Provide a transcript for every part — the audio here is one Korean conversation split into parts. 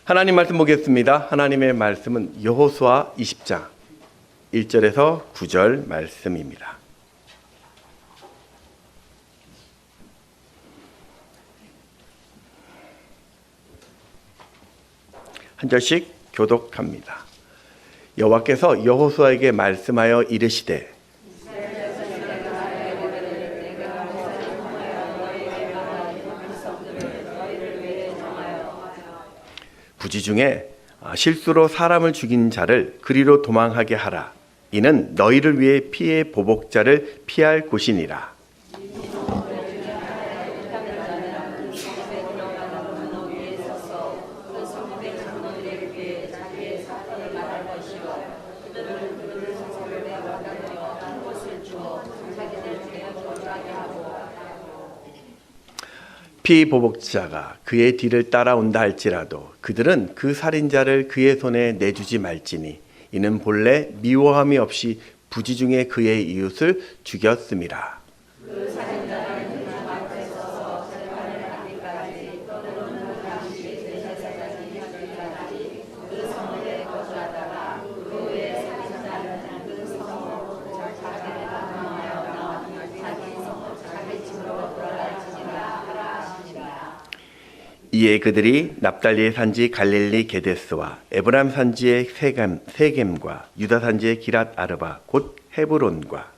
하나님 말씀 보겠습니다. 하나님의 말씀은 여호수아 20장 1절에서 9절 말씀입니다. 한 절씩 교독합니다. 여호와께서 여호수아에게 말씀하여 이르시되 부지 중에 실수로 사람을 죽인 자를 그리로 도망하게 하라. 이는 너희를 위해 피의 보복자를 피할 곳이니라. 피보복자가 그의 뒤를 따라온다 할지라도 그들은 그 살인자를 그의 손에 내주지 말지니 이는 본래 미워함이 없이 부지 중에 그의 이웃을 죽였음이라. 그 살인자는 그 앞에 서서 재판을 받기까지 또는 그 당시 제사장이 하기까지 그 성에 거주하다가 그 후에 살인자는 그 성으로 자기를 감망하여 자기 집으로 돌아갈지니라 하라 하시니라. 이에 그들이 납달리의 산지 갈릴리 게데스와 에브람 산지의 세겜과 유다 산지의 기랏 아르바 곧 헤브론과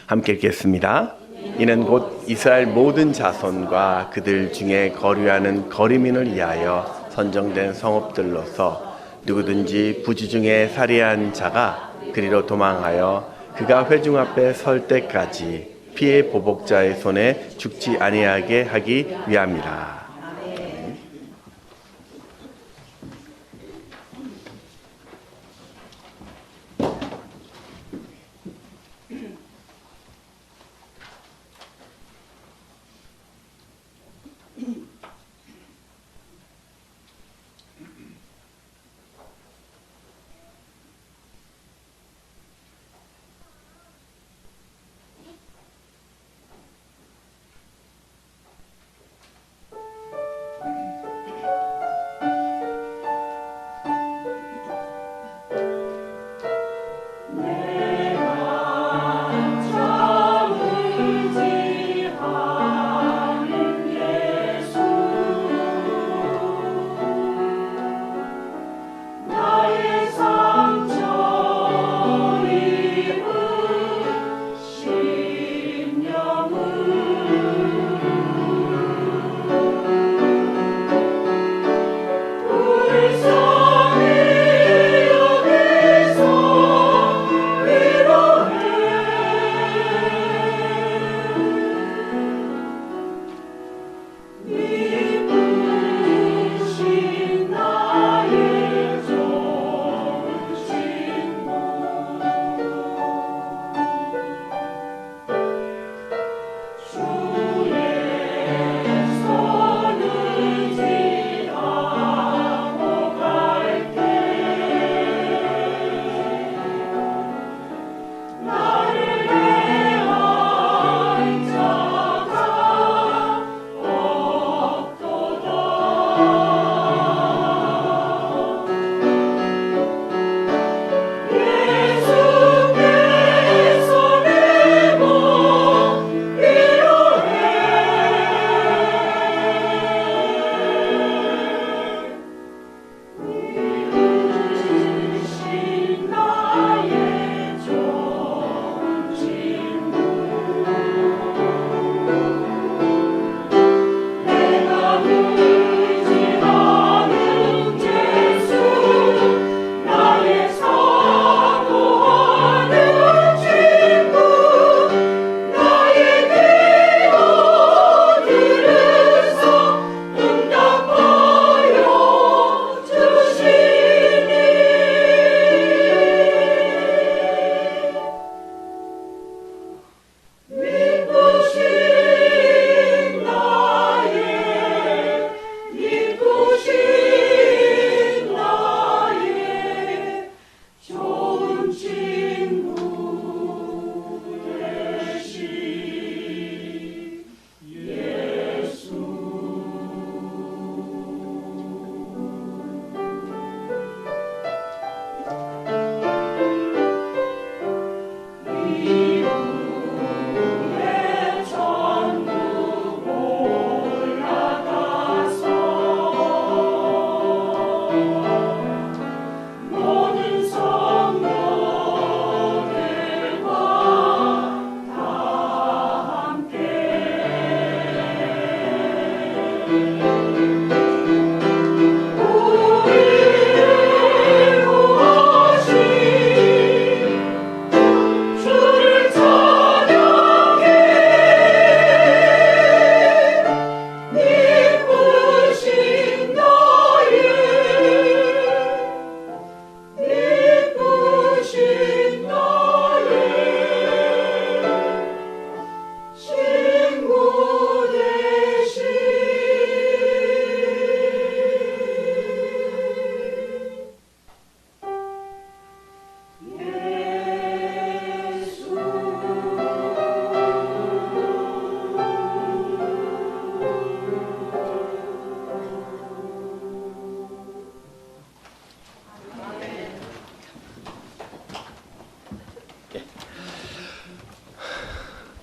함께 읽겠습니다. 이는 곧 이스라엘 모든 자손과 그들 중에 거류하는 거류민을 위하여 선정된 성읍들로서 누구든지 부지 중에 살해한 자가 그리로 도망하여 그가 회중 앞에 설 때까지 피의 보복자의 손에 죽지 아니하게 하기 위함이라.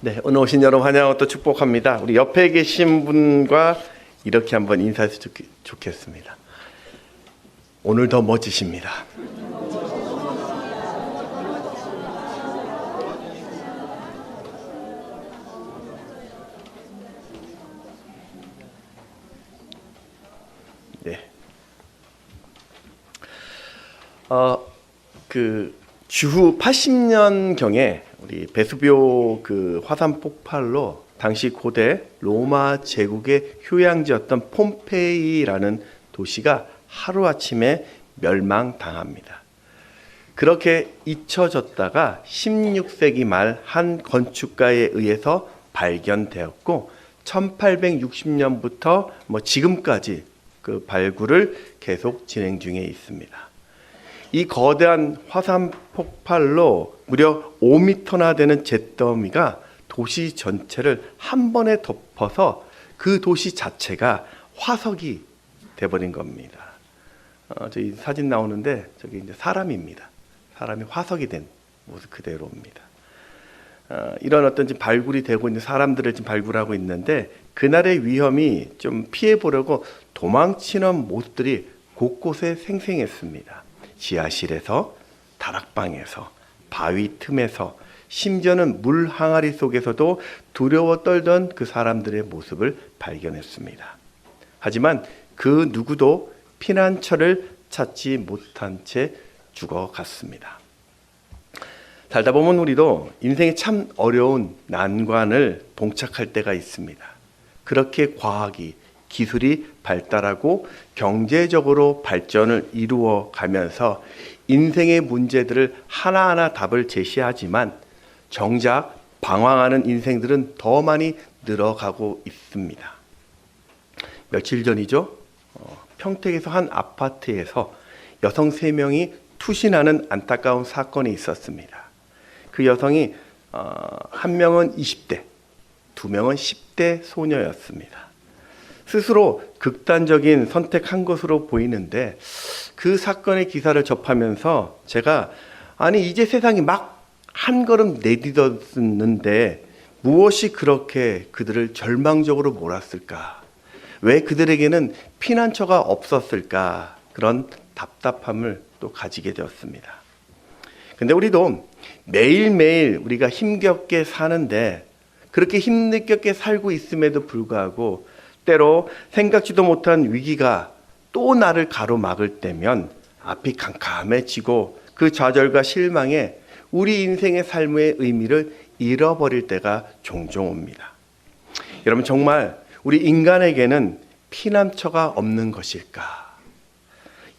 네, 오늘 오신 여러분 환영하고 또 축복합니다. 우리 옆에 계신 분과 이렇게 한번 인사해서 좋겠습니다. 오늘 더 멋지십니다. 네. 주후 80년경에 우리 베수비오 화산 폭발로 당시 고대 로마 제국의 휴양지였던 폼페이라는 도시가 하루아침에 멸망당합니다. 그렇게 잊혀졌다가 16세기 말 한 건축가에 의해서 발견되었고 1860년부터 지금까지 그 발굴을 계속 진행 중에 있습니다. 이 거대한 화산 폭발로 무려 5m나 되는 잿더미가 도시 전체를 한 번에 덮어서 그 도시 자체가 화석이 돼버린 겁니다. 저기 사진 나오는데 저기 이제 사람입니다. 사람이 화석이 된 모습 그대로입니다. 이런 어떤 지금 발굴이 되고 있는 사람들을 지금 발굴하고 있는데 그날의 위험이 좀 피해 보려고 도망치는 모습들이 곳곳에 생생했습니다. 지하실에서, 다락방에서, 바위 틈에서, 심지어는 물 항아리 속에서도 두려워 떨던 그 사람들의 모습을 발견했습니다. 하지만 그 누구도 피난처를 찾지 못한 채 죽어갔습니다. 살다 보면 우리도 인생에 참 어려운 난관을 봉착할 때가 있습니다. 그렇게 과학이, 기술이 발달하고 경제적으로 발전을 이루어 가면서 인생의 문제들을 하나하나 답을 제시하지만 정작 방황하는 인생들은 더 많이 늘어가고 있습니다. 며칠 전이죠. 평택에서 한 아파트에서 여성 3명이 투신하는 안타까운 사건이 있었습니다. 그 여성이 한 명은 20대, 2명은 10대 소녀였습니다. 스스로 극단적인 선택한 것으로 보이는데 그 사건의 기사를 접하면서 제가 이제 세상이 막 한 걸음 내딛었는데 무엇이 그렇게 그들을 절망적으로 몰았을까? 왜 그들에게는 피난처가 없었을까? 그런 답답함을 또 가지게 되었습니다. 근데 우리도 매일매일 우리가 힘겹게 사는데 그렇게 힘겹게 살고 있음에도 불구하고 때로 생각지도 못한 위기가 또 나를 가로막을 때면 앞이 캄캄해지고 그 좌절과 실망에 우리 인생의 삶의 의미를 잃어버릴 때가 종종 옵니다. 여러분 정말 우리 인간에게는 피난처가 없는 것일까?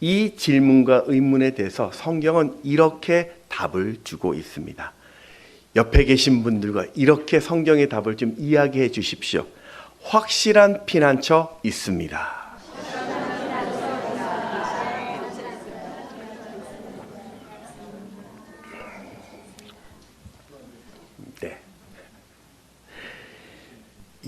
이 질문과 의문에 대해서 성경은 이렇게 답을 주고 있습니다. 옆에 계신 분들과 이렇게 성경의 답을 좀 이야기해 주십시오. 확실한 피난처 있습니다. 네.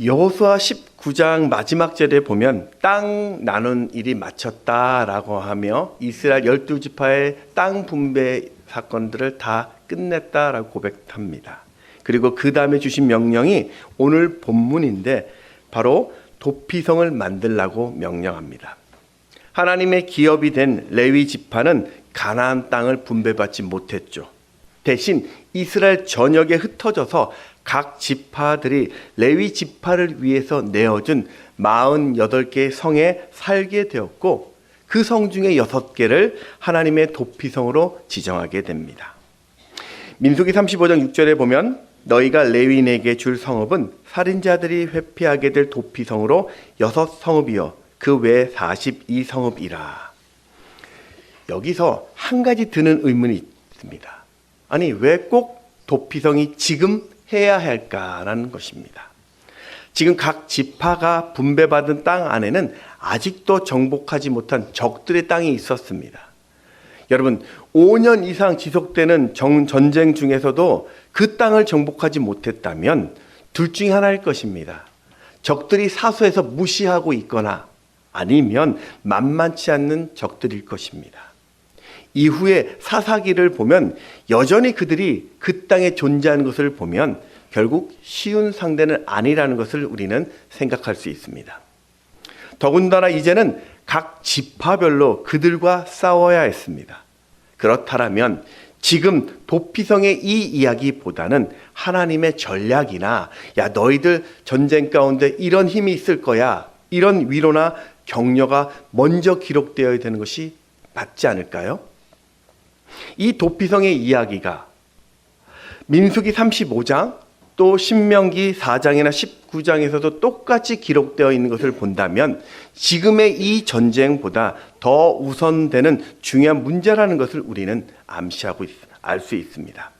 여호수아 19장 마지막 절에 보면 땅 나눈 일이 마쳤다라고 하며 이스라엘 12지파의 땅 분배 사건들을 다 끝냈다라고 고백합니다. 그리고 그 다음에 주신 명령이 오늘 본문인데 바로 도피성을 만들라고 명령합니다. 하나님의 기업이 된 레위 지파는 가나안 땅을 분배받지 못했죠. 대신 이스라엘 전역에 흩어져서 각 지파들이 레위 지파를 위해서 내어준 48개의 성에 살게 되었고 그 성 중에 6개를 하나님의 도피성으로 지정하게 됩니다. 민수기 35장 6절에 보면 너희가 레위인에게 줄 성읍은 살인자들이 회피하게 될 도피성으로 6성읍이요 그 외 42성읍이라. 여기서 한 가지 드는 의문이 있습니다. 왜 꼭 도피성이 지금 해야 할까라는 것입니다. 지금 각 지파가 분배받은 땅 안에는 아직도 정복하지 못한 적들의 땅이 있었습니다. 여러분 5년 이상 지속되는 전쟁 중에서도 그 땅을 정복하지 못했다면 둘 중에 하나일 것입니다. 적들이 사소해서 무시하고 있거나 아니면 만만치 않는 적들일 것입니다. 이후에 사사기를 보면 여전히 그들이 그 땅에 존재하는 것을 보면 결국 쉬운 상대는 아니라는 것을 우리는 생각할 수 있습니다. 더군다나 이제는 각 지파별로 그들과 싸워야 했습니다. 그렇다면 지금 도피성의 이 이야기보다는 하나님의 전략이나 야 너희들 전쟁 가운데 이런 힘이 있을 거야, 이런 위로나 격려가 먼저 기록되어야 되는 것이 맞지 않을까요? 이 도피성의 이야기가 민수기 35장 또 신명기 4장이나 19장에서도 똑같이 기록되어 있는 것을 본다면 지금의 이 전쟁보다 더 우선되는 중요한 문제라는 것을 우리는 암시하고 알 수 있습니다.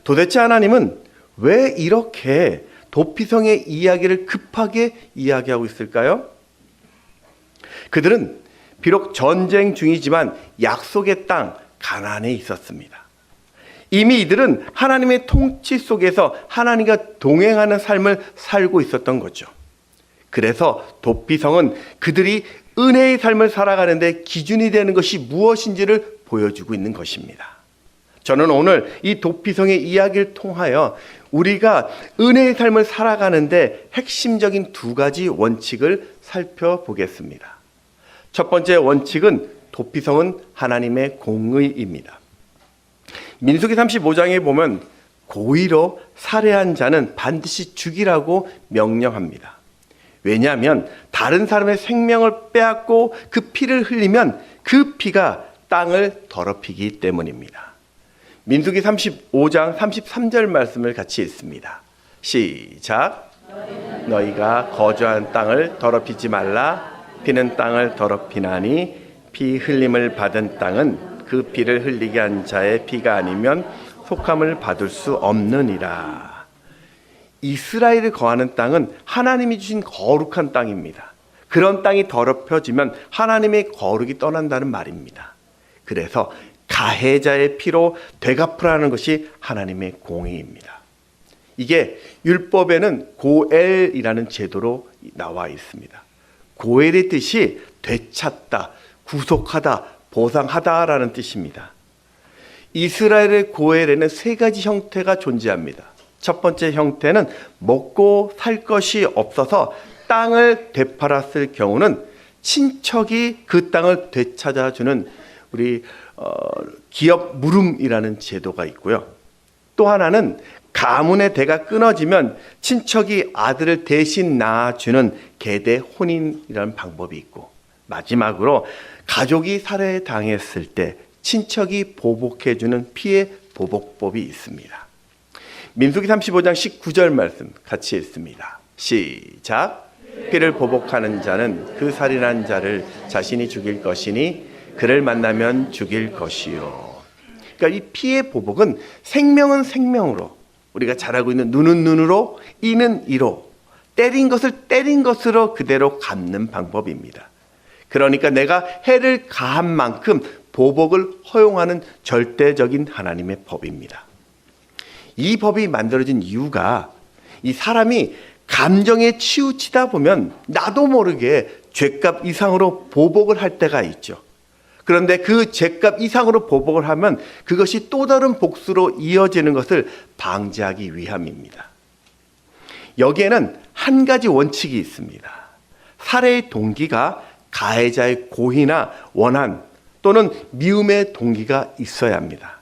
도대체 하나님은 왜 이렇게 도피성의 이야기를 급하게 이야기하고 있을까요? 그들은 비록 전쟁 중이지만 약속의 땅 가나안에 있었습니다. 이미 이들은 하나님의 통치 속에서 하나님과 동행하는 삶을 살고 있었던 거죠. 그래서 도피성은 그들이 은혜의 삶을 살아가는데 기준이 되는 것이 무엇인지를 보여주고 있는 것입니다. 저는 오늘 이 도피성의 이야기를 통하여 우리가 은혜의 삶을 살아가는데 핵심적인 두 가지 원칙을 살펴보겠습니다. 첫 번째 원칙은 도피성은 하나님의 공의입니다. 민수기 35장에 보면 고의로 살해한 자는 반드시 죽이라고 명령합니다. 왜냐하면 다른 사람의 생명을 빼앗고 그 피를 흘리면 그 피가 땅을 더럽히기 때문입니다. 민수기 35장 33절 말씀을 같이 읽습니다. 시작. 너희가 거주한 땅을 더럽히지 말라. 피는 땅을 더럽히나니 피 흘림을 받은 땅은 그 피를 흘리게 한 자의 피가 아니면 속함을 받을 수 없느니라. 이스라엘이 거하는 땅은 하나님이 주신 거룩한 땅입니다. 그런 땅이 더럽혀지면 하나님의 거룩이 떠난다는 말입니다. 그래서 가해자의 피로 되갚으라는 것이 하나님의 공의입니다. 이게 율법에는 고엘이라는 제도로 나와 있습니다. 고엘의 뜻이 되찾다, 구속하다, 보상하다라는 뜻입니다. 이스라엘의 고엘에는 세 가지 형태가 존재합니다. 첫 번째 형태는 먹고 살 것이 없어서 땅을 되팔았을 경우는 친척이 그 땅을 되찾아주는 우리 기업 물음이라는 제도가 있고요. 또 하나는 가문의 대가 끊어지면 친척이 아들을 대신 낳아주는 계대 혼인이라는 방법이 있고, 마지막으로 가족이 살해당했을 때 친척이 보복해주는 피해 보복법이 있습니다. 민수기 35장 19절 말씀 같이 읽습니다. 시작. 피를 보복하는 자는 그 살인한 자를 자신이 죽일 것이니 그를 만나면 죽일 것이요. 그러니까 이 피해 보복은 생명은 생명으로, 우리가 잘 알고 있는 눈은 눈으로, 이는 이로, 때린 것을 때린 것으로 그대로 갚는 방법입니다. 그러니까 내가 해를 가한 만큼 보복을 허용하는 절대적인 하나님의 법입니다. 이 법이 만들어진 이유가 이 사람이 감정에 치우치다 보면 나도 모르게 죄값 이상으로 보복을 할 때가 있죠. 그런데 그 죄값 이상으로 보복을 하면 그것이 또 다른 복수로 이어지는 것을 방지하기 위함입니다. 여기에는 한 가지 원칙이 있습니다. 살해의 동기가 가해자의 고의나 원한 또는 미움의 동기가 있어야 합니다.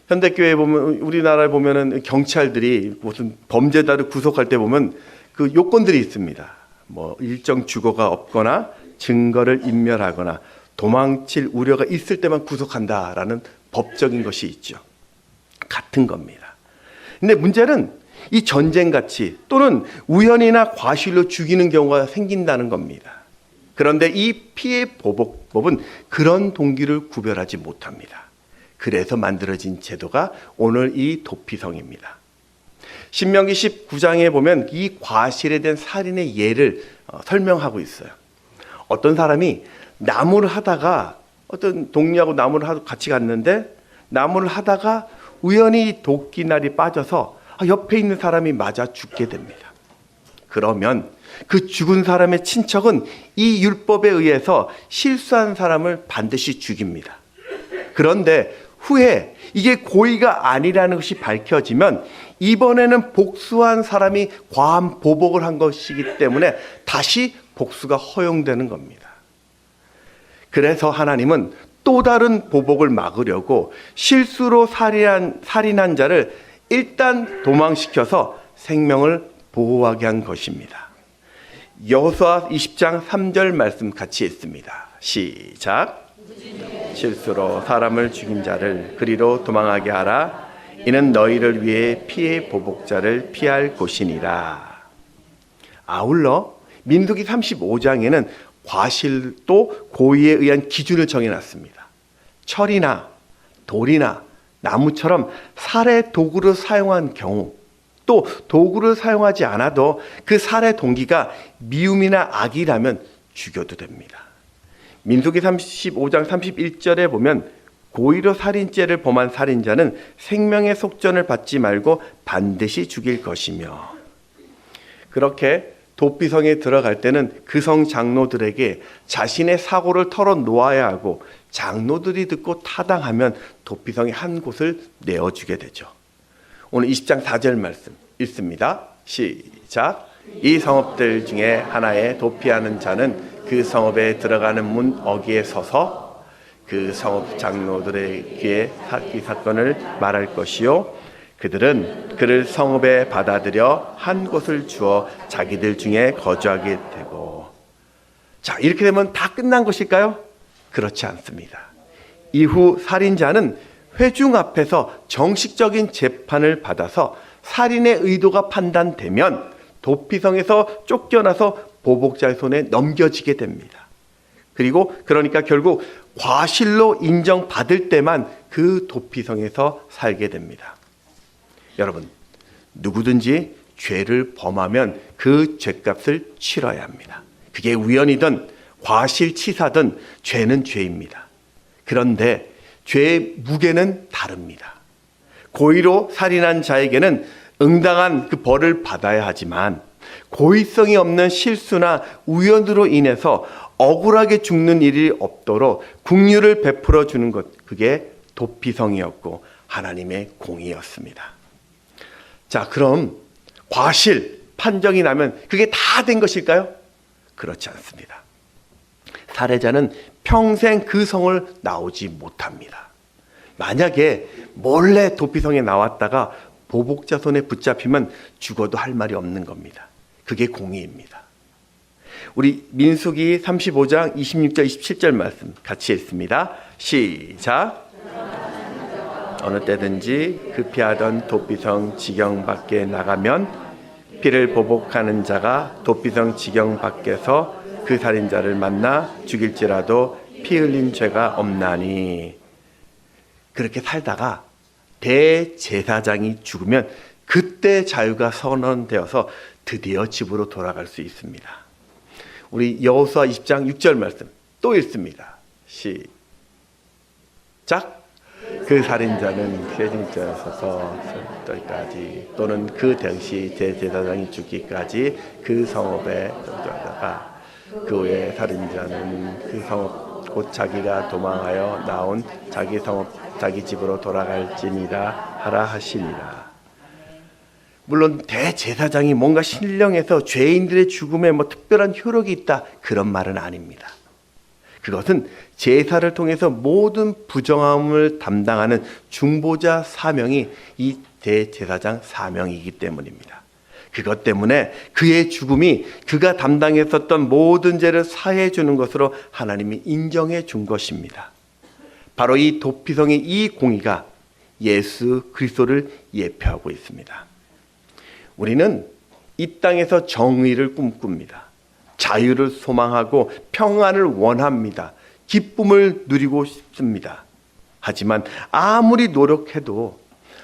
현대교회에 보면, 우리나라에 보면은 경찰들이 무슨 범죄자를 구속할 때 보면 그 요건들이 있습니다. 뭐 일정 주거가 없거나 증거를 인멸하거나 도망칠 우려가 있을 때만 구속한다라는 법적인 것이 있죠. 같은 겁니다. 근데 문제는 이 전쟁같이 또는 우연이나 과실로 죽이는 경우가 생긴다는 겁니다. 그런데 이 피해 보복법은 그런 동기를 구별하지 못합니다. 그래서 만들어진 제도가 오늘 이 도피성입니다. 신명기 19장에 보면 이 과실에 대한 살인의 예를 설명하고 있어요. 어떤 사람이 나무를 하다가, 어떤 동료하고 나무를 같이 갔는데 나무를 하다가 우연히 도끼날이 빠져서 옆에 있는 사람이 맞아 죽게 됩니다. 그러면 그 죽은 사람의 친척은 이 율법에 의해서 실수한 사람을 반드시 죽입니다. 그런데 후에 이게 고의가 아니라는 것이 밝혀지면 이번에는 복수한 사람이 과한 보복을 한 것이기 때문에 다시 복수가 허용되는 겁니다. 그래서 하나님은 또 다른 보복을 막으려고 실수로 살인한 자를 일단 도망시켜서 생명을 보호하게 한 것입니다. 여호수아 20장 3절 말씀 같이 읽습니다. 시작. 실수로 사람을 죽인 자를 그리로 도망하게 하라. 이는 너희를 위해 피해 보복자를 피할 곳이니라. 아울러 민수기 35장에는 과실도 고의에 의한 기준을 정해놨습니다. 철이나 돌이나 나무처럼 살해 도구를 사용한 경우, 또 도구를 사용하지 않아도 그 살해 동기가 미움이나 악이라면 죽여도 됩니다. 민수기 35장 31절에 보면 고의로 살인죄를 범한 살인자는 생명의 속전을 받지 말고 반드시 죽일 것이며, 그렇게 도피성에 들어갈 때는 그 성 장로들에게 자신의 사고를 털어놓아야 하고, 장로들이 듣고 타당하면 도피성의 한 곳을 내어주게 되죠. 오늘 20장 4절 말씀 읽습니다. 시작. 이 성읍들 중에 하나에 도피하는 자는 그 성읍에 들어가는 문 어귀에 서서 그 성읍 장로들에게 이 사건을 말할 것이요, 그들은 그를 성읍에 받아들여 한 곳을 주어 자기들 중에 거주하게 되고. 자, 이렇게 되면 다 끝난 것일까요? 그렇지 않습니다. 이후 살인자는 회중 앞에서 정식적인 재판을 받아서 살인의 의도가 판단되면 도피성에서 쫓겨나서 보복자의 손에 넘겨지게 됩니다. 그리고 그러니까 결국 과실로 인정받을 때만 그 도피성에서 살게 됩니다. 여러분, 누구든지 죄를 범하면 그 죄값을 치러야 합니다. 그게 우연이든 과실치사든 죄는 죄입니다. 그런데 죄의 무게는 다릅니다. 고의로 살인한 자에게는 응당한 그 벌을 받아야 하지만, 고의성이 없는 실수나 우연으로 인해서 억울하게 죽는 일이 없도록 긍휼을 베풀어 주는 것, 그게 도피성이었고 하나님의 공의였습니다. 자, 그럼 과실 판정이 나면 그게 다 된 것일까요? 그렇지 않습니다. 살해자는 평생 그 성을 나오지 못합니다. 만약에 몰래 도피성에 나왔다가 보복자 손에 붙잡히면 죽어도 할 말이 없는 겁니다. 그게 공의입니다. 우리 민수기 35장 26절 27절 말씀 같이 읽습니다. 시작. 어느 때든지 그 피하던 도피성 지경 밖에 나가면 피를 보복하는 자가 도피성 지경 밖에서 그 살인자를 만나 죽일지라도 피 흘린 죄가 없나니. 그렇게 살다가 대제사장이 죽으면 그때 자유가 선언되어서 드디어 집으로 돌아갈 수 있습니다. 우리 여호수아 20장 6절 말씀 또 읽습니다. 시작. 그 살인자는 세진자에 서서 때까지 또는 그 당시 대제사장이 죽기까지 그 성읍에 거주하다가 그 후에 살인자는 그 성읍 곧 자기가 도망하여 나온 자기 성읍 자기 집으로 돌아갈지니라 하라 하시니라. 물론 대제사장이 뭔가 신령해서 죄인들의 죽음에 특별한 효력이 있다, 그런 말은 아닙니다. 그것은 제사를 통해서 모든 부정함을 담당하는 중보자 사명이 이 대제사장 사명이기 때문입니다. 그것 때문에 그의 죽음이 그가 담당했었던 모든 죄를 사해 주는 것으로 하나님이 인정해 준 것입니다. 바로 이 도피성의 이 공의가 예수 그리스도를 예표하고 있습니다. 우리는 이 땅에서 정의를 꿈꿉니다. 자유를 소망하고 평안을 원합니다. 기쁨을 누리고 싶습니다. 하지만 아무리 노력해도,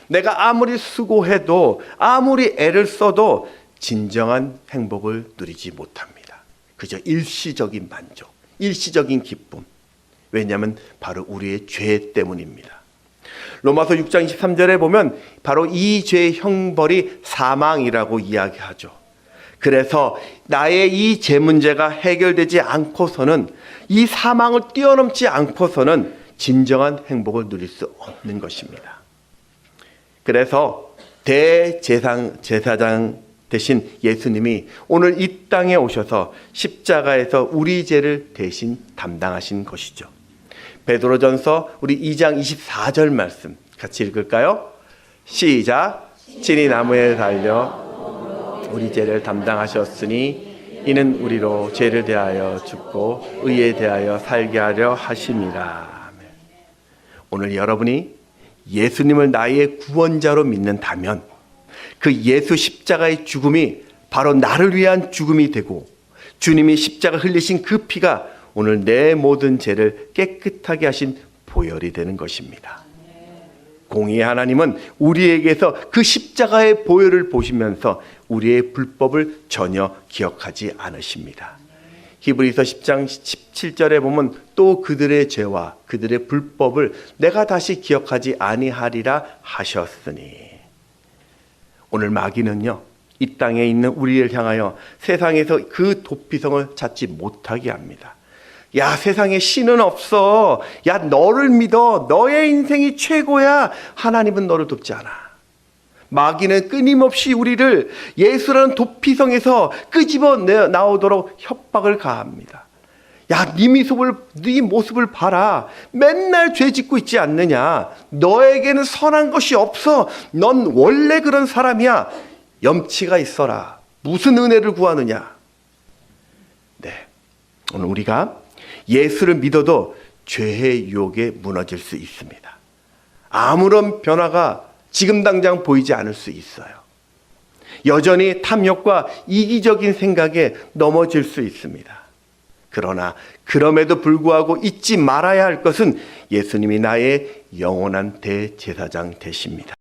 내가 아무리 수고해도, 아무리 애를 써도 진정한 행복을 누리지 못합니다. 그저 일시적인 만족, 일시적인 기쁨. 왜냐하면 바로 우리의 죄 때문입니다. 로마서 6장 23절에 보면 바로 이 죄의 형벌이 사망이라고 이야기하죠. 그래서 나의 이 죄 문제가 해결되지 않고서는, 이 사망을 뛰어넘지 않고서는 진정한 행복을 누릴 수 없는 것입니다. 그래서 대제사장 대신 예수님이 오늘 이 땅에 오셔서 십자가에서 우리 죄를 대신 담당하신 것이죠. 베드로전서 우리 2장 24절 말씀 같이 읽을까요? 시작. 친히 나무에 달려 우리 죄를 담당하셨으니 이는 우리로 죄를 대하여 죽고 의에 대하여 살게 하려 하심이라. 오늘 여러분이 예수님을 나의 구원자로 믿는다면 그 예수 십자가의 죽음이 바로 나를 위한 죽음이 되고 주님이 십자가 흘리신 그 피가 오늘 내 모든 죄를 깨끗하게 하신 보혈이 되는 것입니다. 공의의 하나님은 우리에게서 그 십자가의 보혈을 보시면서 우리의 불법을 전혀 기억하지 않으십니다. 히브리서 10장 17절에 보면 또 그들의 죄와 그들의 불법을 내가 다시 기억하지 아니하리라 하셨으니, 오늘 마귀는요 이 땅에 있는 우리를 향하여 세상에서 그 도피성을 찾지 못하게 합니다. 야, 세상에 신은 없어. 야, 너를 믿어. 너의 인생이 최고야. 하나님은 너를 돕지 않아. 마귀는 끊임없이 우리를 예수라는 도피성에서 끄집어 나오도록 협박을 가합니다. 야, 네 모습을 봐라. 맨날 죄 짓고 있지 않느냐. 너에게는 선한 것이 없어. 넌 원래 그런 사람이야. 염치가 있어라. 무슨 은혜를 구하느냐. 네, 오늘 우리가 예수를 믿어도 죄의 유혹에 무너질 수 있습니다. 아무런 변화가 지금 당장 보이지 않을 수 있어요. 여전히 탐욕과 이기적인 생각에 넘어질 수 있습니다. 그러나 그럼에도 불구하고 잊지 말아야 할 것은 예수님이 나의 영원한 대제사장 되십니다.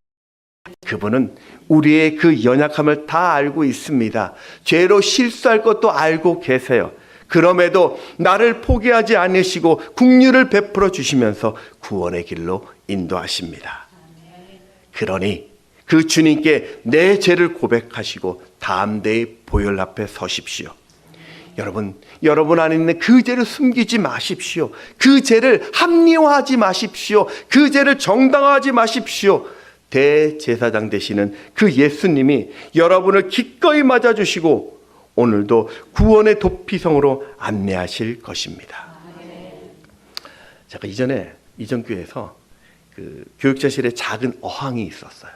그분은 우리의 그 연약함을 다 알고 있습니다. 죄로 실수할 것도 알고 계세요. 그럼에도 나를 포기하지 않으시고 긍휼을 베풀어 주시면서 구원의 길로 인도하십니다. 그러니 그 주님께 내 죄를 고백하시고 담대히 보혈 앞에 서십시오. 여러분 안에 있는 그 죄를 숨기지 마십시오. 그 죄를 합리화하지 마십시오. 그 죄를 정당화하지 마십시오. 대제사장 되시는 그 예수님이 여러분을 기꺼이 맞아주시고 오늘도 구원의 도피성으로 안내하실 것입니다. 제가 이전 교회에서 그 교육자실에 작은 어항이 있었어요.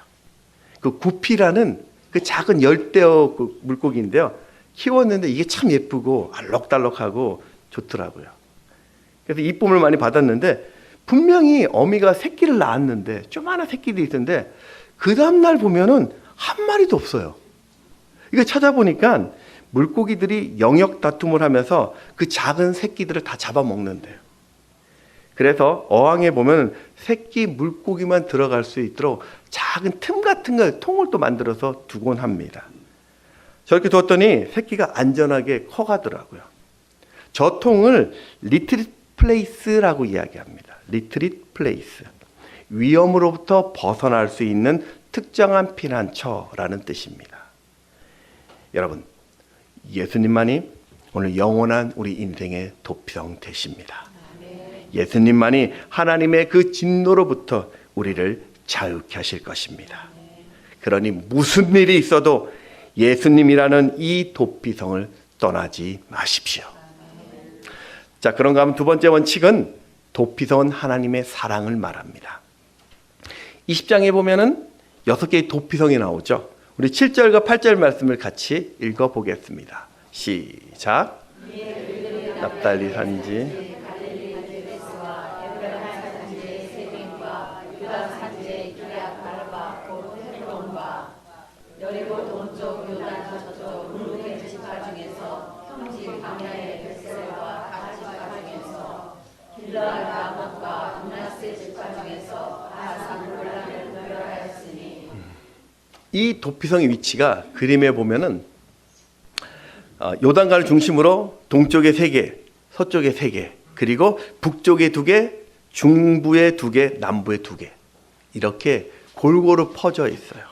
그 구피라는 그 작은 열대어 그 물고기인데요. 키웠는데 이게 참 예쁘고 알록달록하고 좋더라고요. 그래서 이쁨을 많이 받았는데 분명히 어미가 새끼를 낳았는데 조그마한 새끼들이 있던데 그 다음날 보면은 한 마리도 없어요. 이거 찾아보니까 물고기들이 영역 다툼을 하면서 그 작은 새끼들을 다 잡아먹는데요. 그래서 어항에 보면 새끼 물고기만 들어갈 수 있도록 작은 틈 같은 걸 통을 또 만들어서 두곤 합니다. 저렇게 뒀더니 새끼가 안전하게 커가더라고요. 저 통을 리트릿 플레이스라고 이야기합니다. 리트릿 플레이스. 위험으로부터 벗어날 수 있는 특정한 피난처라는 뜻입니다. 여러분, 예수님만이 오늘 영원한 우리 인생의 도피성 되십니다. 예수님만이 하나님의 그 진노로부터 우리를 자유케 하실 것입니다. 그러니 무슨 일이 있어도 예수님이라는 이 도피성을 떠나지 마십시오. 자, 그런가 하면 두 번째 원칙은 도피성은 하나님의 사랑을 말합니다. 20장에 보면은 6개의 도피성이 나오죠. 우리 7절과 8절 말씀을 같이 읽어보겠습니다. 시작. 납달리 산지 이 도피성의 위치가 그림에 보면은 요단강을 중심으로 동쪽에 3개, 서쪽에 3개, 그리고 북쪽에 2개, 중부에 2개, 남부에 2개 이렇게 골고루 퍼져 있어요.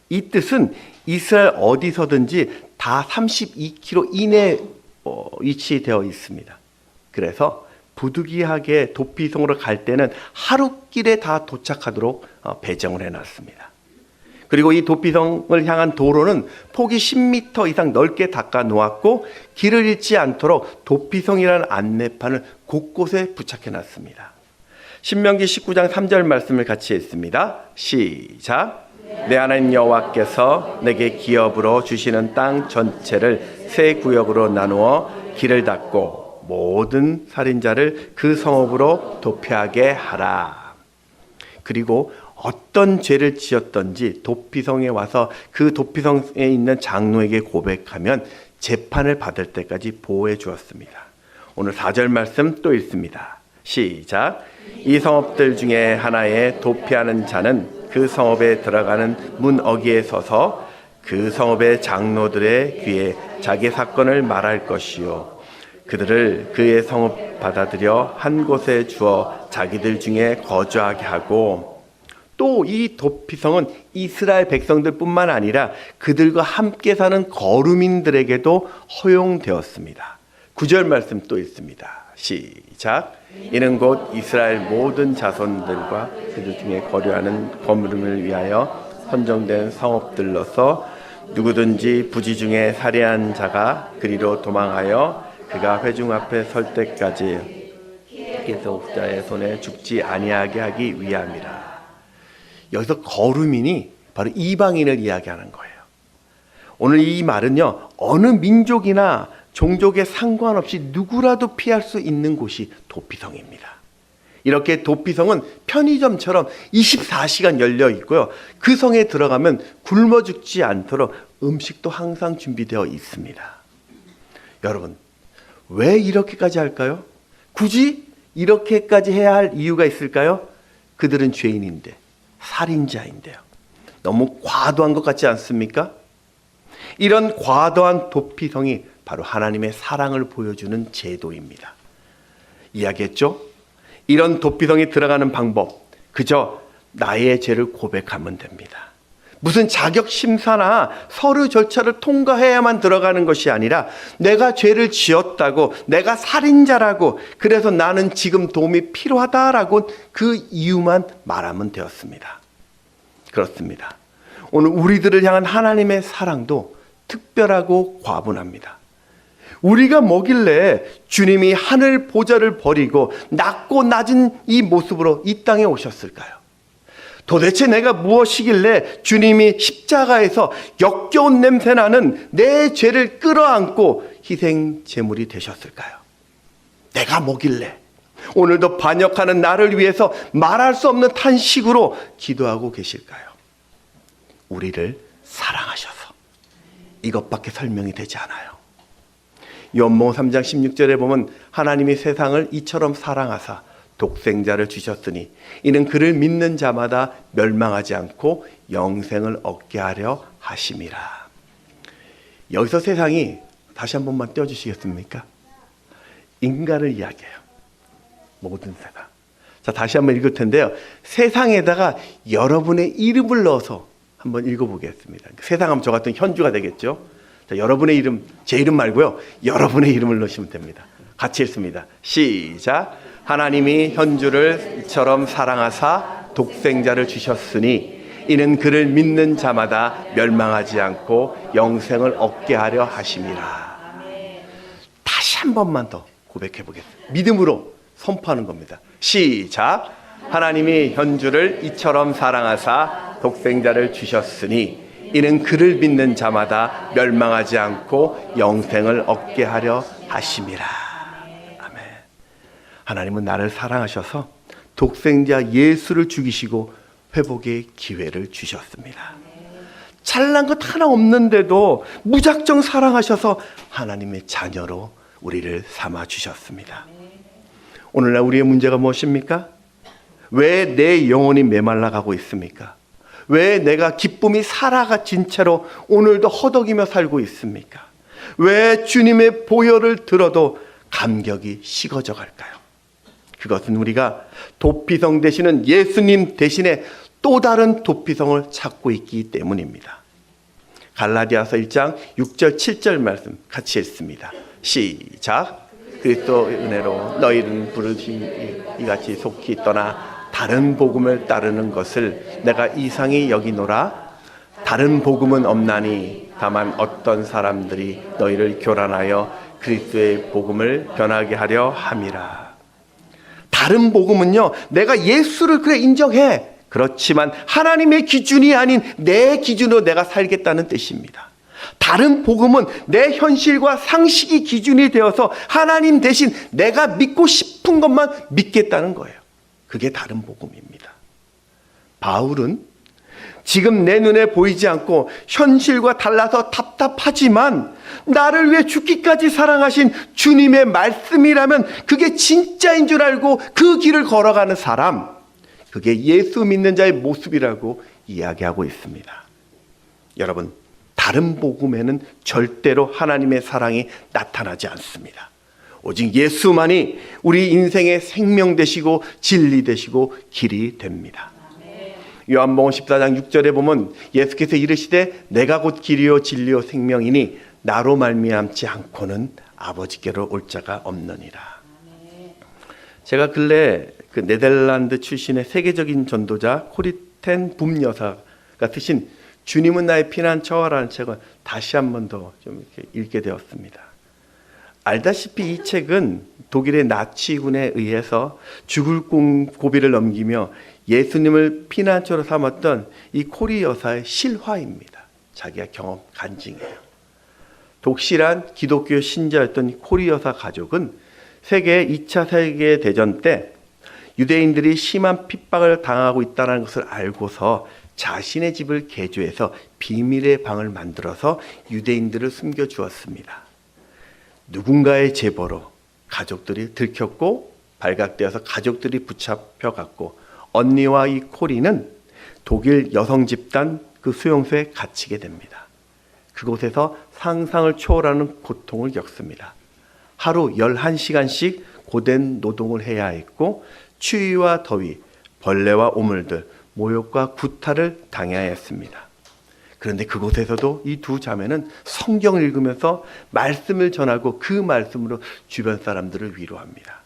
이 뜻은 이스라엘 어디서든지 다 32km 이내에 위치되어 있습니다. 그래서 부득이하게 도피성으로 갈 때는 하루길에 다 도착하도록 배정을 해놨습니다. 그리고 이 도피성을 향한 도로는 폭이 10m 이상 넓게 닦아 놓았고 길을 잃지 않도록 도피성이라는 안내판을 곳곳에 부착해 놨습니다. 신명기 19장 3절 말씀을 같이 읽습니다. 시작. 내 하나님 여호와께서 내게 기업으로 주시는 땅 전체를 세 구역으로 나누어 길을 닫고 모든 살인자를 그 성읍으로 도피하게 하라. 그리고 어떤 죄를 지었던지 도피성에 와서 그 도피성에 있는 장로에게 고백하면 재판을 받을 때까지 보호해 주었습니다. 오늘 4절 말씀 또 읽습니다. 시작. 이 성읍들 중에 하나에 도피하는 자는 그 성읍에 들어가는 문 어귀에 서서 그 성읍의 장로들의 귀에 자기 사건을 말할 것이요 그들을 그의 성읍 받아들여 한 곳에 주어 자기들 중에 거주하게 하고 또 이 도피성은 이스라엘 백성들뿐만 아니라 그들과 함께 사는 거류민들에게도 허용되었습니다. 9절 말씀 또 읽습니다. 시작. 이는 곧 이스라엘 모든 자손들과 그들 중에 거류하는 거류민을 위하여 선정된 성읍들로서 누구든지 부지 중에 살해한 자가 그리로 도망하여 그가 회중 앞에 설 때까지 계속자의 손에 죽지 아니하게 하기 위함이라. 여기서 거류민이 바로 이방인을 이야기하는 거예요. 오늘 이 말은요, 어느 민족이나 종족에 상관없이 누구라도 피할 수 있는 곳이 도피성입니다. 이렇게 도피성은 편의점처럼 24시간 열려 있고요. 그 성에 들어가면 굶어 죽지 않도록 음식도 항상 준비되어 있습니다. 여러분, 왜 이렇게까지 할까요? 굳이 이렇게까지 해야 할 이유가 있을까요? 그들은 죄인인데, 살인자인데요. 너무 과도한 것 같지 않습니까? 이런 과도한 도피성이 바로 하나님의 사랑을 보여주는 제도입니다. 이야기했죠? 이런 도피성에 들어가는 방법, 그저 나의 죄를 고백하면 됩니다. 무슨 자격 심사나 서류 절차를 통과해야만 들어가는 것이 아니라 내가 죄를 지었다고, 내가 살인자라고, 그래서 나는 지금 도움이 필요하다라고 그 이유만 말하면 되었습니다. 그렇습니다. 오늘 우리들을 향한 하나님의 사랑도 특별하고 과분합니다. 우리가 뭐길래 주님이 하늘 보좌를 버리고 낮고 낮은 이 모습으로 이 땅에 오셨을까요? 도대체 내가 무엇이길래 주님이 십자가에서 역겨운 냄새나는 내 죄를 끌어안고 희생 제물이 되셨을까요? 내가 뭐길래 오늘도 반역하는 나를 위해서 말할 수 없는 탄식으로 기도하고 계실까요? 우리를 사랑하셔서. 이것밖에 설명이 되지 않아요. 요한복음 3장 16절에 보면 하나님이 세상을 이처럼 사랑하사 독생자를 주셨으니 이는 그를 믿는 자마다 멸망하지 않고 영생을 얻게 하려 하심이라. 여기서 세상이 다시 한 번만 떼어주시겠습니까? 인간을 이야기해요. 모든 세상. 자, 다시 한번 읽을 텐데요. 세상에다가 여러분의 이름을 넣어서 한번 읽어보겠습니다. 세상 하면 저 같은 현주가 되겠죠. 자, 여러분의 이름, 제 이름 말고요. 여러분의 이름을 넣으시면 됩니다. 같이 읽습니다. 시작. 하나님이 현주를 이처럼 사랑하사 독생자를 주셨으니 이는 그를 믿는 자마다 멸망하지 않고 영생을 얻게 하려 하심이라. 다시 한 번만 더 고백해 보겠습니다. 믿음으로 선포하는 겁니다. 시작. 하나님이 현주를 이처럼 사랑하사 독생자를 주셨으니 이는 그를 믿는 자마다 멸망하지 않고 영생을 얻게 하려 하심이라. 아멘. 하나님은 나를 사랑하셔서 독생자 예수를 죽이시고 회복의 기회를 주셨습니다. 잘난 것 하나 없는데도 무작정 사랑하셔서 하나님의 자녀로 우리를 삼아 주셨습니다. 오늘날 우리의 문제가 무엇입니까? 왜 내 영혼이 메말라 가고 있습니까? 왜 내가 기쁨이 살아가진 채로 오늘도 허덕이며 살고 있습니까? 왜 주님의 보혈을 들어도 감격이 식어져 갈까요? 그것은 우리가 도피성 되시는 예수님 대신에 또 다른 도피성을 찾고 있기 때문입니다. 갈라디아서 1장 6절 7절 말씀 같이 읽습니다. 시작. 그리스도의 은혜로 너희는 부르심이 이같이 속히 떠나 다른 복음을 따르는 것을 내가 이상히 여기노라. 다른 복음은 없나니 다만 어떤 사람들이 너희를 교란하여 그리스도의 복음을 변하게 하려 함이라. 다른 복음은요, 내가 예수를 그래 인정해. 그렇지만 하나님의 기준이 아닌 내 기준으로 내가 살겠다는 뜻입니다. 다른 복음은 내 현실과 상식이 기준이 되어서 하나님 대신 내가 믿고 싶은 것만 믿겠다는 거예요. 그게 다른 복음입니다. 바울은 지금 내 눈에 보이지 않고 현실과 달라서 답답하지만 나를 위해 죽기까지 사랑하신 주님의 말씀이라면 그게 진짜인 줄 알고 그 길을 걸어가는 사람, 그게 예수 믿는 자의 모습이라고 이야기하고 있습니다. 여러분, 다른 복음에는 절대로 하나님의 사랑이 나타나지 않습니다. 오직 예수만이 우리 인생의 생명 되시고 진리 되시고 길이 됩니다. 요한복음 14장 6절에 보면 예수께서 이르시되 내가 곧 길이요 진리요 생명이니 나로 말미암지 않고는 아버지께로 올 자가 없느니라. 제가 근래 그 네덜란드 출신의 세계적인 전도자 코리텐 붐 여사가 쓰신 주님은 나의 피난처라는 책을 다시 한 번 더 좀 이렇게 읽게 되었습니다. 알다시피 이 책은 독일의 나치군에 의해서 죽을 고비를 넘기며 예수님을 피난처로 삼았던 이 코리 여사의 실화입니다. 자기가 경험 간증이에요. 독실한 기독교 신자였던 코리 여사 가족은 2차 세계대전 때 유대인들이 심한 핍박을 당하고 있다는 것을 알고서 자신의 집을 개조해서 비밀의 방을 만들어서 유대인들을 숨겨주었습니다. 누군가의 제보로 가족들이 들켰고 발각되어서 가족들이 붙잡혀갔고 언니와 이 코리는 독일 여성 집단 그 수용소에 갇히게 됩니다. 그곳에서 상상을 초월하는 고통을 겪습니다. 하루 11시간씩 고된 노동을 해야 했고 추위와 더위, 벌레와 오물들, 모욕과 구타를 당해야 했습니다. 그런데 그곳에서도 이 두 자매는 성경을 읽으면서 말씀을 전하고 그 말씀으로 주변 사람들을 위로합니다.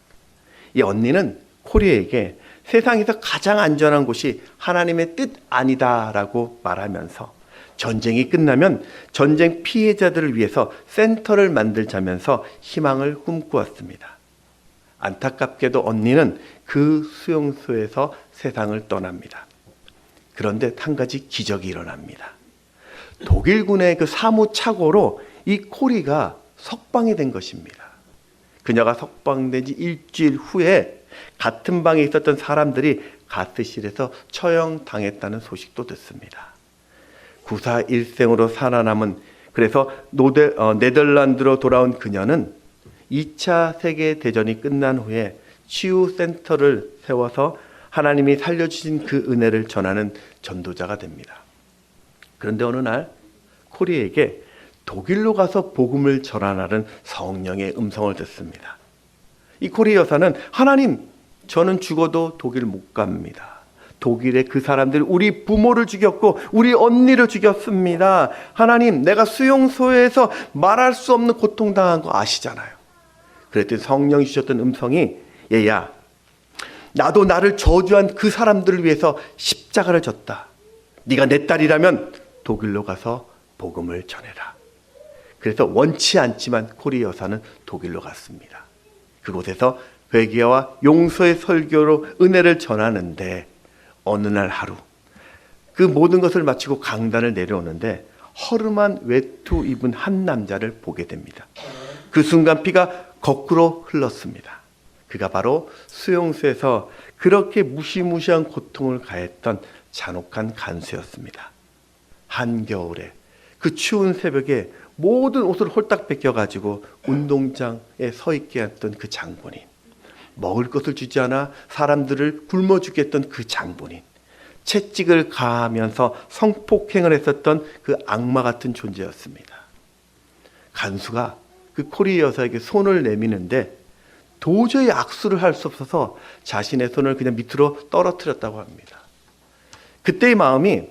이 언니는 코리에게 세상에서 가장 안전한 곳이 하나님의 뜻 아니다라고 말하면서 전쟁이 끝나면 전쟁 피해자들을 위해서 센터를 만들자면서 희망을 꿈꾸었습니다. 안타깝게도 언니는 그 수용소에서 세상을 떠납니다. 그런데 한 가지 기적이 일어납니다. 독일군의 그 사무착오로 이 코리가 석방이 된 것입니다. 그녀가 석방된 지 일주일 후에 같은 방에 있었던 사람들이 가스실에서 처형당했다는 소식도 듣습니다. 구사일생으로 살아남은, 그래서 네덜란드로 돌아온 그녀는 2차 세계대전이 끝난 후에 치유센터를 세워서 하나님이 살려주신 그 은혜를 전하는 전도자가 됩니다. 그런데 어느 날 코리에게 독일로 가서 복음을 전하라는 성령의 음성을 듣습니다. 이 코리 여사는 하나님, 저는 죽어도 독일 못 갑니다. 독일의 그 사람들이 우리 부모를 죽였고 우리 언니를 죽였습니다. 하나님, 내가 수용소에서 말할 수 없는 고통당한 거 아시잖아요. 그랬더니 성령이 주셨던 음성이, 얘야, 나도 나를 저주한 그 사람들을 위해서 십자가를 졌다. 네가 내 딸이라면 독일로 가서 복음을 전해라. 그래서 원치 않지만 코리 여사는 독일로 갔습니다. 그곳에서 회개와 용서의 설교로 은혜를 전하는데 어느 날 하루 그 모든 것을 마치고 강단을 내려오는데 허름한 외투 입은 한 남자를 보게 됩니다. 그 순간 피가 거꾸로 흘렀습니다. 그가 바로 수용소에서 그렇게 무시무시한 고통을 가했던 잔혹한 간수였습니다. 한겨울에 그 추운 새벽에 모든 옷을 홀딱 벗겨가지고 운동장에 서 있게 했던 그 장본인, 먹을 것을 주지 않아 사람들을 굶어 죽게 했던 그 장본인, 채찍을 가하면서 성폭행을 했었던 그 악마 같은 존재였습니다. 간수가 그 코리 여사에게 손을 내미는데 도저히 악수를 할 수 없어서 자신의 손을 그냥 밑으로 떨어뜨렸다고 합니다. 그때의 마음이,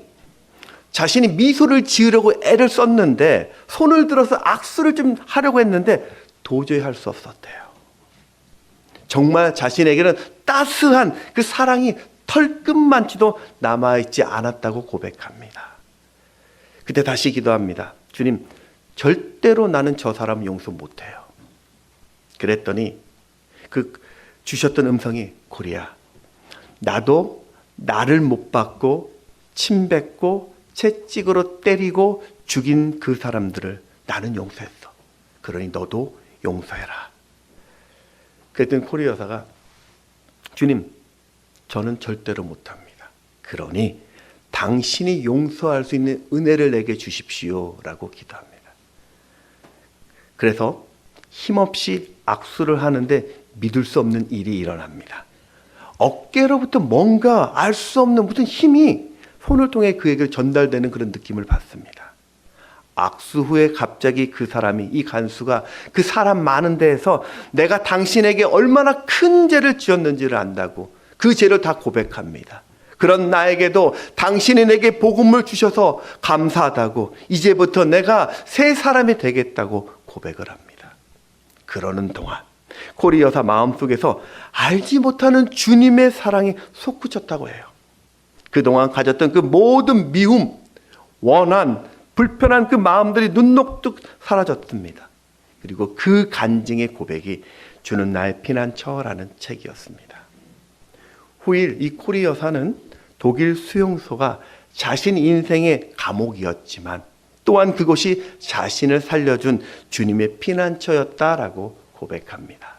자신이 미소를 지으려고 애를 썼는데 손을 들어서 악수를 좀 하려고 했는데 도저히 할 수 없었대요. 정말 자신에게는 따스한 그 사랑이 털끝만치도 남아있지 않았다고 고백합니다. 그때 다시 기도합니다. 주님, 절대로 나는 저 사람 용서 못해요. 그랬더니 그 주셨던 음성이, 코리야, 나도 나를 못 받고 침뱉고 채찍으로 때리고 죽인 그 사람들을 나는 용서했어. 그러니 너도 용서해라. 그랬더니 코리 여사가, 주님, 저는 절대로 못합니다. 그러니 당신이 용서할 수 있는 은혜를 내게 주십시오 라고 기도합니다. 그래서 힘없이 악수를 하는데 믿을 수 없는 일이 일어납니다. 어깨로부터 뭔가 알 수 없는 무슨 힘이 손을 통해 그에게 전달되는 그런 느낌을 받습니다. 악수 후에 갑자기 그 사람이, 이 간수가 그 사람 많은 데에서 내가 당신에게 얼마나 큰 죄를 지었는지를 안다고 그 죄를 다 고백합니다. 그런 나에게도 당신이 내게 복음을 주셔서 감사하다고, 이제부터 내가 새 사람이 되겠다고 고백을 합니다. 그러는 동안 코리 여사 마음속에서 알지 못하는 주님의 사랑이 솟구쳤다고 해요. 그동안 가졌던 그 모든 미움, 원한, 불편한 그 마음들이 눈녹듯 사라졌습니다. 그리고 그 간증의 고백이 주는 나의 피난처라는 책이었습니다. 후일 이 코리 여사는 독일 수용소가 자신 인생의 감옥이었지만 또한 그곳이 자신을 살려준 주님의 피난처였다라고 고백합니다.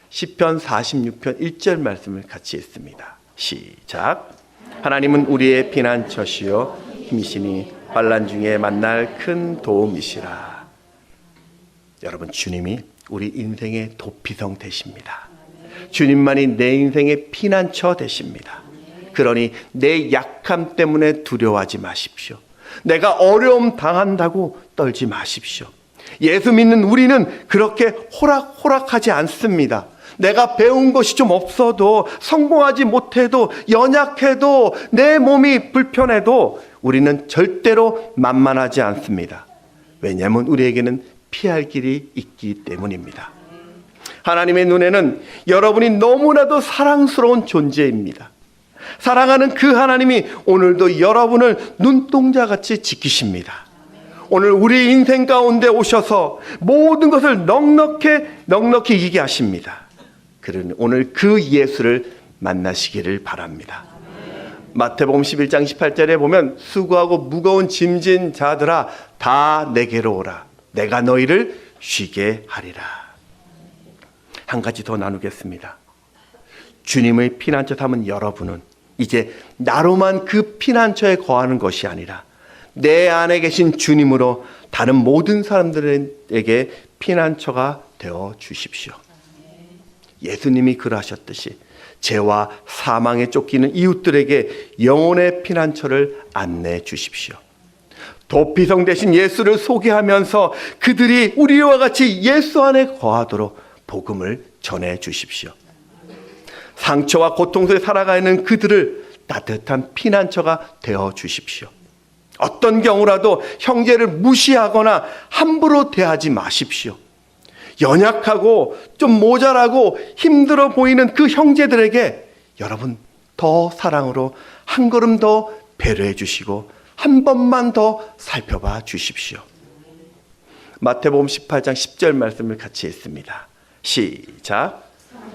시편 46편 1절 말씀을 같이 읽습니다. 시작. 하나님은 우리의 피난처시요 힘이시니 환난 중에 만날 큰 도움이시라. 여러분, 주님이 우리 인생의 도피성 되십니다. 주님만이 내 인생의 피난처 되십니다. 그러니 내 약함 때문에 두려워하지 마십시오. 내가 어려움 당한다고 떨지 마십시오. 예수 믿는 우리는 그렇게 호락호락하지 않습니다. 내가 배운 것이 좀 없어도, 성공하지 못해도, 연약해도, 내 몸이 불편해도 우리는 절대로 만만하지 않습니다. 왜냐하면 우리에게는 피할 길이 있기 때문입니다. 하나님의 눈에는 여러분이 너무나도 사랑스러운 존재입니다. 사랑하는 그 하나님이 오늘도 여러분을 눈동자같이 지키십니다. 오늘 우리 인생 가운데 오셔서 모든 것을 넉넉히 이기게 하십니다. 그러니 오늘 그 예수를 만나시기를 바랍니다. 마태복음 11장 18절에 보면 수고하고 무거운 짐진 자들아 다 내게로 오라. 내가 너희를 쉬게 하리라. 한 가지 더 나누겠습니다. 주님의 피난처 삼은 여러분은 이제 나로만 그 피난처에 거하는 것이 아니라 내 안에 계신 주님으로 다른 모든 사람들에게 피난처가 되어 주십시오. 예수님이 그러하셨듯이 죄와 사망에 쫓기는 이웃들에게 영혼의 피난처를 안내해 주십시오. 도피성 되신 예수를 소개하면서 그들이 우리와 같이 예수 안에 거하도록 복음을 전해 주십시오. 상처와 고통 속에 살아가는 그들을 따뜻한 피난처가 되어 주십시오. 어떤 경우라도 형제를 무시하거나 함부로 대하지 마십시오. 연약하고 좀 모자라고 힘들어 보이는 그 형제들에게 여러분 더 사랑으로 한 걸음 더 배려해 주시고 한 번만 더 살펴봐 주십시오. 마태복음 18장 10절 말씀을 같이 읽습니다. 시작.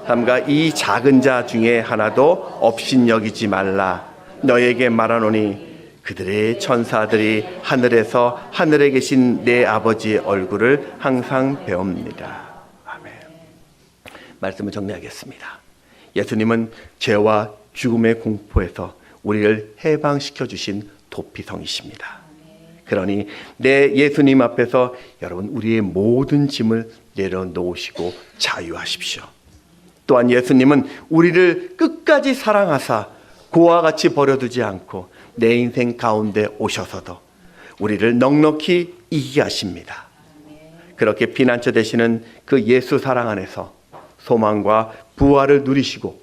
삼가 이 작은 자 중에 하나도 업신여기지 말라. 너에게 말하노니 그들의 천사들이 하늘에서 하늘에 계신 내 아버지의 얼굴을 항상 배웁니다. 아멘. 말씀을 정리하겠습니다. 예수님은 죄와 죽음의 공포에서 우리를 해방시켜 주신 도피성이십니다. 그러니 내 예수님 앞에서 여러분 우리의 모든 짐을 내려놓으시고 자유하십시오. 또한 예수님은 우리를 끝까지 사랑하사 고와 같이 버려두지 않고 내 인생 가운데 오셔서도 우리를 넉넉히 이기게 하십니다. 그렇게 피난처 되시는 그 예수 사랑 안에서 소망과 부활을 누리시고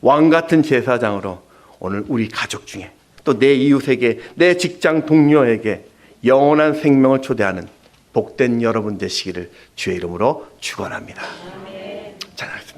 왕같은 제사장으로 오늘 우리 가족 중에 또 내 이웃에게, 내 직장 동료에게 영원한 생명을 초대하는 복된 여러분 되시기를 주의 이름으로 축원합니다. 찬양하겠습니다.